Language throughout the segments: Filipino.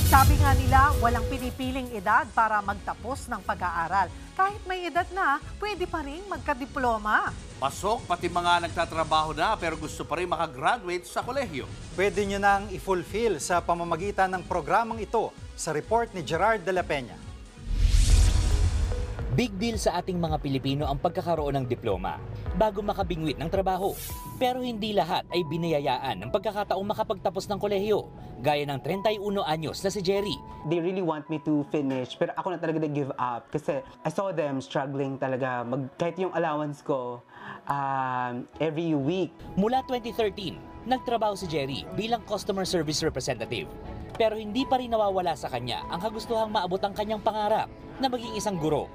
Sabi nga nila, walang pinipiling edad para magtapos ng pag-aaral. Kahit may edad na, pwede pa rin magkadiploma. Pasok, pati mga nagtatrabaho na pero gusto pa rin makagraduate sa kolehiyo. Pwede nyo nang i-fulfill sa pamamagitan ng programang ito sa report ni Gerard de la Peña. Big deal sa ating mga Pilipino ang pagkakaroon ng diploma bago makabingwit ng trabaho. Pero hindi lahat ay binayayaan ng pagkakataong makapagtapos ng kolehiyo, gaya ng 31 anyos na si Jerry. They really want me to finish, pero ako na talaga nag-give up kasi I saw them struggling talaga. Kahit yung allowance ko every week. Mula 2013, nagtrabaho si Jerry bilang customer service representative. Pero hindi pa rin nawawala sa kanya ang kagustuhang maabot ang kanyang pangarap na maging isang guro.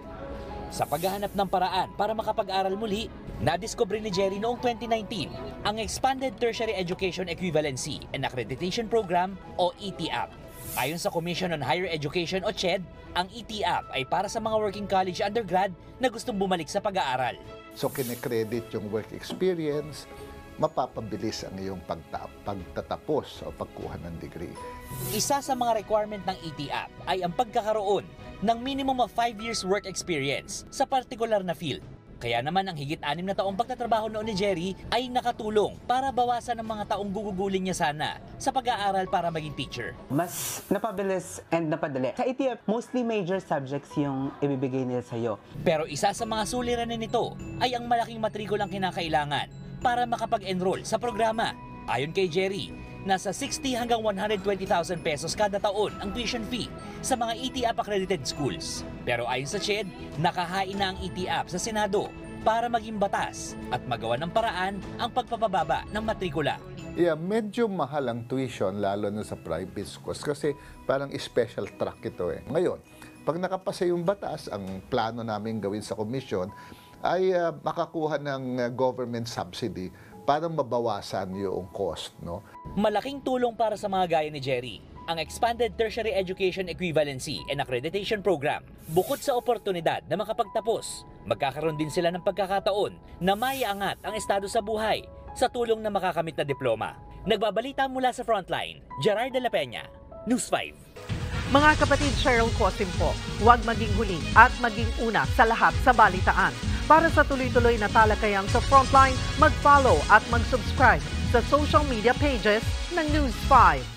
Sa paghahanap ng paraan para makapag-aral muli, nadiskubre ni Jerry noong 2019 ang Expanded Tertiary Education Equivalency and Accreditation Program o ETAP. Ayon sa Commission on Higher Education o CHED, ang ETAP ay para sa mga working college undergrad na gustong bumalik sa pag-aaral. So kine-credit yung work experience, mapapabilis ang iyong pagtatapos o pagkuha ng degree. Isa sa mga requirement ng ETAP ay ang pagkakaroon ng minimum of 5 years work experience sa partikular na field. Kaya naman ang higit 6 na taong pagtatrabaho noon ni Jerry ay nakatulong para bawasan ang mga taong gugugulin niya sana sa pag-aaral para maging teacher. Mas napabilis and napadali. Sa ETAP, mostly major subjects yung ibibigay nila sa'yo. Pero isa sa mga suliranin nito ay ang malaking matrikulang kinakailangan para makapag-enroll sa programa. Ayon kay Jerry, nasa 60 hanggang 120,000 pesos kada taon ang tuition fee sa mga ETAP accredited schools. Pero ayon sa CHED, nakahain na ang ETAP sa Senado para maging batas at magawa ng paraan ang pagpapababa ng matrikula. Yeah, medyo mahal ang tuition lalo na sa private schools kasi parang special track ito eh. Ngayon, pag nakapasa yung batas, ang plano namin gawin sa komisyon ay makakuha ng government subsidy para mabawasan yung cost, no? Malaking tulong para sa mga gaya ni Jerry ang Expanded Tertiary Education Equivalency and Accreditation Program. Bukod sa oportunidad na makapagtapos, magkakaroon din sila ng pagkakataon na maiangat ang estado sa buhay sa tulong na makakamit na diploma. Nagbabalita mula sa Frontline, Gerard de la Peña, News 5. Mga kapatid, Cheryl Cosim po, huwag maging huli at maging una sa lahat sa balitaan. Para sa tuloy-tuloy na talakayan sa Frontline, mag-follow at mag-subscribe sa social media pages ng News 5.